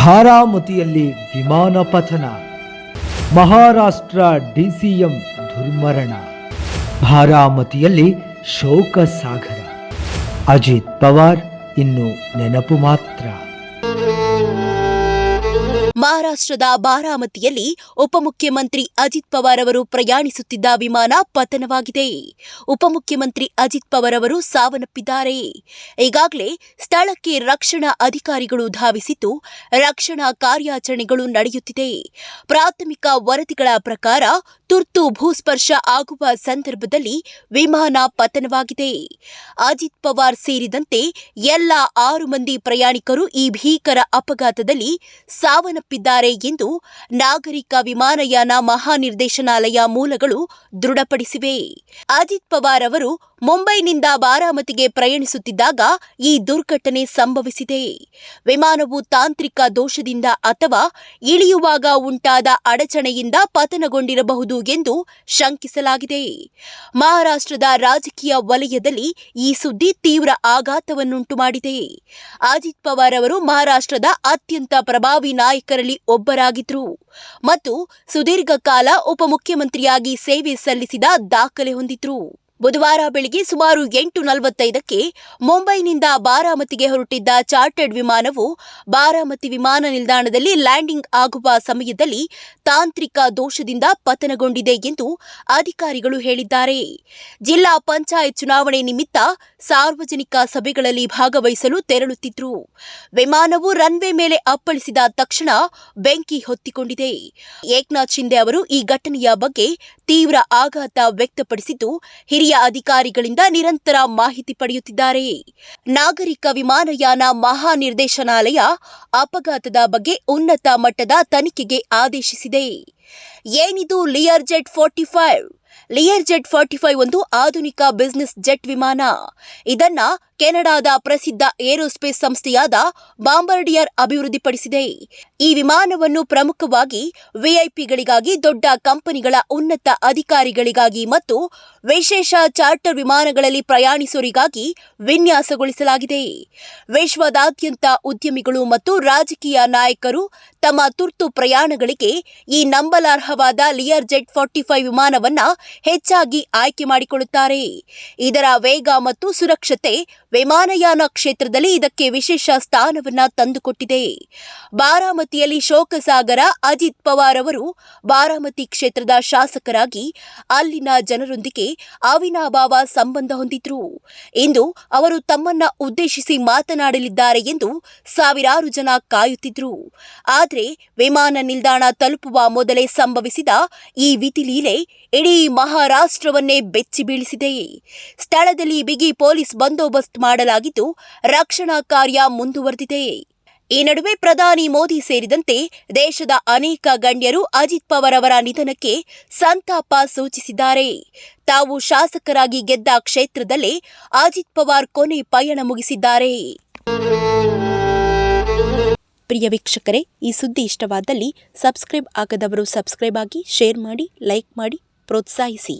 ಬಾರಾಮತಿಯಲ್ಲಿ ವಿಮಾನ ಪತನ, ಮಹಾರಾಷ್ಟ್ರ ಡಿಸಿಎಂ ದುರ್ಮರಣ. ಬಾರಾಮತಿಯಲ್ಲಿ ಶೋಕ ಸಾಗರ. ಅಜಿತ್ ಪವಾರ್ ಇನ್ನು ನೆನಪು ಮಾತ್ರ. ಮಹಾರಾಷ್ಟ್ರದ ಬಾರಾಮತಿಯಲ್ಲಿ ಉಪಮುಖ್ಯಮಂತ್ರಿ ಅಜಿತ್ ಪವಾರ್ ಅವರು ಪ್ರಯಾಣಿಸುತ್ತಿದ್ದ ವಿಮಾನ ಪತನವಾಗಿದೆ. ಉಪಮುಖ್ಯಮಂತ್ರಿ ಅಜಿತ್ ಪವಾರ್ ಅವರು ಸಾವನ್ನಪ್ಪಿದ್ದಾರೆ. ಈಗಾಗಲೇ ಸ್ಥಳಕ್ಕೆ ರಕ್ಷಣಾ ಅಧಿಕಾರಿಗಳು ಧಾವಿಸಿದ್ದು ರಕ್ಷಣಾ ಕಾರ್ಯಾಚರಣೆಗಳು ನಡೆಯುತ್ತಿದೆ. ಪ್ರಾಥಮಿಕ ವರದಿಗಳ ಪ್ರಕಾರ ತುರ್ತು ಭೂಸ್ಪರ್ಶ ಆಗುವ ಸಂದರ್ಭದಲ್ಲಿ ವಿಮಾನ ಪತನವಾಗಿದೆ. ಅಜಿತ್ ಪವಾರ್ ಸೇರಿದಂತೆ ಎಲ್ಲ 6 ಮಂದಿ ಪ್ರಯಾಣಿಕರು ಈ ಭೀಕರ ಅಪಘಾತದಲ್ಲಿ ಸಾವನ್ನಪ್ಪಿದ್ದಾರೆ ಎಂದು ನಾಗರಿಕ ವಿಮಾನಯಾನ ಮಹಾನಿರ್ದೇಶನಾಲಯ ಮೂಲಗಳು ದೃಢಪಡಿಸಿವೆ. ಅಜಿತ್ ಪವಾರ್ ಅವರು ಮುಂಬೈನಿಂದ ಬಾರಾಮತಿಗೆ ಪ್ರಯಾಣಿಸುತ್ತಿದ್ದಾಗ ಈ ದುರ್ಘಟನೆ ಸಂಭವಿಸಿದೆ. ವಿಮಾನವು ತಾಂತ್ರಿಕ ದೋಷದಿಂದ ಅಥವಾ ಇಳಿಯುವಾಗ ಉಂಟಾದ ಅಡಚಣೆಯಿಂದ ಪತನಗೊಂಡಿರಬಹುದು ಎಂದು ಶಂಕಿಸಲಾಗಿದೆ. ಮಹಾರಾಷ್ಟ್ರದ ರಾಜಕೀಯ ವಲಯದಲ್ಲಿ ಈ ಸುದ್ದಿ ತೀವ್ರ ಆಘಾತವನ್ನುಂಟು ಮಾಡಿದೆ. ಅಜಿತ್ ಪವಾರ್ ಅವರು ಮಹಾರಾಷ್ಟ್ರದ ಅತ್ಯಂತ ಪ್ರಭಾವಿ ನಾಯಕರಲ್ಲಿ ಒಬ್ಬರಾಗಿದ್ದರು ಮತ್ತು ಸುದೀರ್ಘ ಕಾಲ ಉಪಮುಖ್ಯಮಂತ್ರಿಯಾಗಿ ಸೇವೆ ಸಲ್ಲಿಸಿದ ದಾಖಲೆ ಹೊಂದಿದ್ರು. ಬುಧವಾರ ಬೆಳಗ್ಗೆ ಸುಮಾರು 8:45ಕ್ಕೆ ಮುಂಬೈನಿಂದ ಬಾರಾಮತಿಗೆ ಹೊರಟಿದ್ದ ಚಾರ್ಟರ್ಡ್ ವಿಮಾನವು ಬಾರಾಮತಿ ವಿಮಾನ ನಿಲ್ದಾಣದಲ್ಲಿ ಲ್ಯಾಂಡಿಂಗ್ ಆಗುವ ಸಮಯದಲ್ಲಿ ತಾಂತ್ರಿಕ ದೋಷದಿಂದ ಪತನಗೊಂಡಿದೆ ಎಂದು ಅಧಿಕಾರಿಗಳು ಹೇಳಿದ್ದಾರೆ. ಜಿಲ್ಲಾ ಪಂಚಾಯತ್ ಚುನಾವಣೆ ನಿಮಿತ್ತ ಸಾರ್ವಜನಿಕ ಸಭೆಗಳಲ್ಲಿ ಭಾಗವಹಿಸಲು ತೆರಳುತ್ತಿದ್ರು. ವಿಮಾನವು ರನ್ವೇ ಮೇಲೆ ಅಪ್ಪಳಿಸಿದ ತಕ್ಷಣ ಬೆಂಕಿ ಹೊತ್ತಿಕೊಂಡಿದೆ. ಏಕನಾಥ್ ಶಿಂದೆ ಅವರು ಈ ಘಟನೆಯ ಬಗ್ಗೆ ತೀವ್ರ ಆಘಾತ ವ್ಯಕ್ತಪಡಿಸಿದ್ದು ಹಿರಿಯ ಅಧಿಕಾರಿಗಳಿಂದ ನಿರಂತರ ಮಾಹಿತಿ ಪಡೆಯುತ್ತಿದ್ದಾರೆ. ನಾಗರಿಕ ವಿಮಾನಯಾನ ಮಹಾನಿರ್ದೇಶನಾಲಯ ಅಪಘಾತದ ಬಗ್ಗೆ ಉನ್ನತ ಮಟ್ಟದ ತನಿಖೆಗೆ ಆದೇಶಿಸಿದೆ. ಏನಿದು ಲಿಯರ್ಜೆಟ್ 45? ಲಿಯರ್ಜೆಟ್ 45 ಒಂದು ಆಧುನಿಕ ಬಿಸಿನೆಸ್ ಜೆಟ್ ವಿಮಾನ. ಇದನ್ನ ಕೆನಡಾದ ಪ್ರಸಿದ್ಧ ಏರೋಸ್ಪೇಸ್ ಸಂಸ್ಥೆಯಾದ ಬಾಂಬರ್ಡಿಯರ್ ಅಭಿವೃದ್ಧಿಪಡಿಸಿದೆ. ಈ ವಿಮಾನವನ್ನು ಪ್ರಮುಖವಾಗಿ ವಿಐಪಿಗಳಿಗಾಗಿ, ದೊಡ್ಡ ಕಂಪನಿಗಳ ಉನ್ನತ ಅಧಿಕಾರಿಗಳಿಗಾಗಿ ಮತ್ತು ವಿಶೇಷ ಚಾರ್ಟರ್ ವಿಮಾನಗಳಲ್ಲಿ ಪ್ರಯಾಣಿಸೋರಿಗಾಗಿ ವಿನ್ಯಾಸಗೊಳಿಸಲಾಗಿದೆ. ವಿಶ್ವದಾದ್ಯಂತ ಉದ್ಯಮಿಗಳು ಮತ್ತು ರಾಜಕೀಯ ನಾಯಕರು ತಮ್ಮ ತುರ್ತು ಪ್ರಯಾಣಗಳಿಗೆ ಈ ನಂಬಲಾರ್ಹವಾದ ಲಿಯರ್ಜೆಟ್ 45 ವಿಮಾನವನ್ನ ಹೆಚ್ಚಾಗಿ ಆಯ್ಕೆ ಮಾಡಿಕೊಳ್ಳುತ್ತಾರೆ. ಇದರ ವೇಗ ಮತ್ತು ಸುರಕ್ಷತೆ ವಿಮಾನಯಾನ ಕ್ಷೇತ್ರದಲ್ಲಿ ಇದಕ್ಕೆ ವಿಶೇಷ ಸ್ಥಾನವನ್ನ ತಂದುಕೊಟ್ಟಿದೆ. ಬಾರಾಮತಿಯಲ್ಲಿ ಶೋಕಸಾಗರ. ಅಜಿತ್ ಪವಾರ್ ಅವರು ಬಾರಾಮತಿ ಕ್ಷೇತ್ರದ ಶಾಸಕರಾಗಿ ಅಲ್ಲಿನ ಜನರೊಂದಿಗೆ ಅವಿನಾಭಾವ ಸಂಬಂಧ ಹೊಂದಿದ್ರು. ಇಂದು ಅವರು ತಮ್ಮನ್ನ ಉದ್ದೇಶಿಸಿ ಮಾತನಾಡಲಿದ್ದಾರೆ ಎಂದು ಸಾವಿರಾರು ಜನ ಕಾಯುತ್ತಿದ್ರು. ಆದರೆ ವಿಮಾನ ನಿಲ್ದಾಣ ತಲುಪುವ ಮೊದಲೇ ಸಂಭವಿಸಿದ ಈ ವಿಧಿಲೀಲೆ ಇಡೀ ಮಹಾರಾಷ್ಟ್ರವನ್ನೇ ಬೆಚ್ಚಿ ಬೀಳಿಸಿದೆ. ಸ್ಥಳದಲ್ಲಿ ಬಿಗಿ ಪೊಲೀಸ್ ಬಂದೋಬಸ್ತ್ ಮಾಡಲಾಗಿದ್ದು ರಕ್ಷಣಾ ಕಾರ್ಯ ಮುಂದುವರೆದಿದೆ. ಈ ನಡುವೆ ಪ್ರಧಾನಿ ಮೋದಿ ಸೇರಿದಂತೆ ದೇಶದ ಅನೇಕ ಗಣ್ಯರು ಅಜಿತ್ ಪವಾರ್ ಅವರ ನಿಧನಕ್ಕೆ ಸಂತಾಪ ಸೂಚಿಸಿದ್ದಾರೆ. ತಾವು ಶಾಸಕರಾಗಿ ಗೆದ್ದ ಕ್ಷೇತ್ರದಲ್ಲೇ ಅಜಿತ್ ಪವಾರ್ ಕೊನೆ ಪಯಣ ಮುಗಿಸಿದ್ದಾರೆ. ಪ್ರಿಯ ವೀಕ್ಷಕರೇ, ಈ ಸುದ್ದಿ ಇಷ್ಟವಾದಲ್ಲಿ ಸಬ್ಸ್ಕ್ರೈಬ್ ಆಗದವರು ಸಬ್ಸ್ಕ್ರೈಬ್ ಆಗಿ, ಶೇರ್ ಮಾಡಿ, ಲೈಕ್ ಮಾಡಿ, ಪ್ರೋತ್ಸಾಹಿಸಿ.